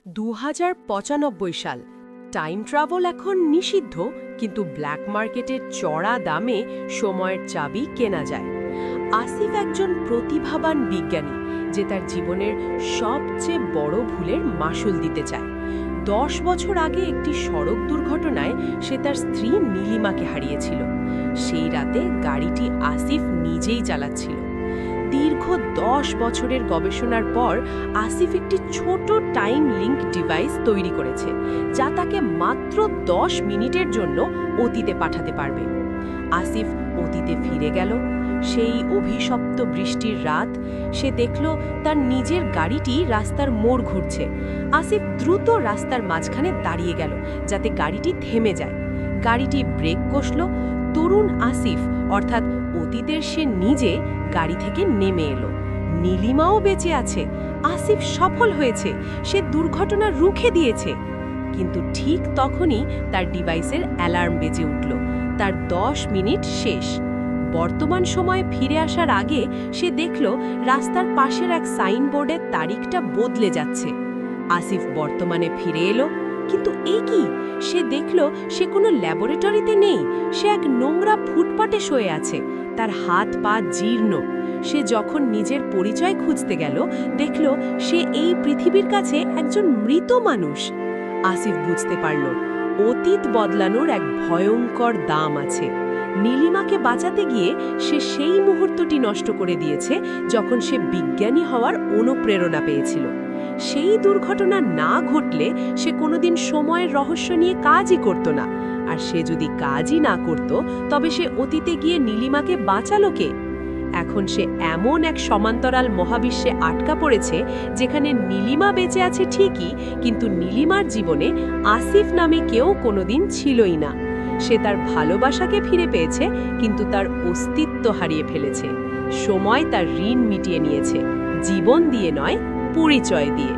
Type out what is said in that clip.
2095 সাল। Time travel এখন নিষিদ্ধ, কিন্তু ব্ল্যাক মার্কেটের চড়া দামে সময়ের চাবি কেনা যায়। আসিফ একজন প্রতিভাবান বিজ্ঞানী যে তার জীবনের সবচেয়ে বড় ভুলের মাসুল দিতে চায়। 10 বছর আগে একটি সড়ক দুর্ঘটনায় সে তার স্ত্রী নীলিমাকে হারিয়েছিল। সেই রাতে গাড়িটি আসিফ নিজেই চালাচ্ছিল। দীর্ঘ 10 বছরের গবেষণার পর আসিফ একটি ছোট টাইম লিঙ্ক ডিভাইস তৈরি করেছে, যা তাকে মাত্র 10 মিনিটের জন্য অতীতে পাঠাতে পারবে। আসিফ অতীতে ফিরে গেল। সেই অভিশপ্ত বৃষ্টির রাত। সে দেখল তার নিজের গাড়িটি রাস্তার মোড় ঘুরছে। আসিফ দ্রুত রাস্তার মাঝখানে দাঁড়িয়ে গেল, যাতে গাড়িটি থেমে যায়। গাড়িটি ব্রেক কষল। তরুণ আসিফ, অর্থাৎ অতীতের সে নিজে, গাড়ি থেকে নেমে এলো। নীলিমাও বেঁচে আছে। আসিফ সফল হয়েছে। সে দুর্ঘটনা রুখে দিয়েছে। কিন্তু ঠিক তখনই তার ডিভাইসের অ্যালার্ম বেজে উঠল। তার 10 মিনিট শেষ। বর্তমান সময়ে ফিরে আসার আগে সে দেখল রাস্তার পাশের এক সাইনবোর্ডের তারিখটা বদলে যাচ্ছে। আসিফ বর্তমানে ফিরে এলো, কিন্তু এই কি? সে দেখল সে কোনো ল্যাবরেটরিতে নেই। সে এক নোংরা ফুটপাতে শুয়ে আছে। তার হাত পা জীর্ণ। সে যখন নিজের পরিচয় খুঁজতে গেল, দেখল সে এই পৃথিবীর কাছে একজন মৃত মানুষ। আসিফ বুঝতে পারল অতীত বদলানোর এক ভয়ঙ্কর দাম আছে। নীলিমাকে বাঁচাতে গিয়ে সে সেই মুহূর্তটি নষ্ট করে দিয়েছে যখন সে বিজ্ঞানী হওয়ার অনুপ্রেরণা পেয়েছিল। সেই দুর্ঘটনা না ঘটলে সে কোনোদিন সময়ের রহস্য নিয়ে কাজই করত না। আর সে যদি কাজই না করত, তবে সে অতীতে গিয়ে নীলিমাকে বাঁচালো কে? এখন সে এমন এক সমান্তরাল মহাবিশ্বে আটকা পড়েছে, যেখানে নীলিমা বেঁচে আছে ঠিকই, কিন্তু নীলিমার জীবনে আসিফ নামে কেউ কোনোদিন ছিলই না। সে তার ভালোবাসাকে ফিরে পেয়েছে, কিন্তু তার অস্তিত্ব হারিয়ে ফেলেছে। সময় তার ঋণ মিটিয়ে নিয়েছে, জীবন দিয়ে নয়, পরিচয় দিয়ে।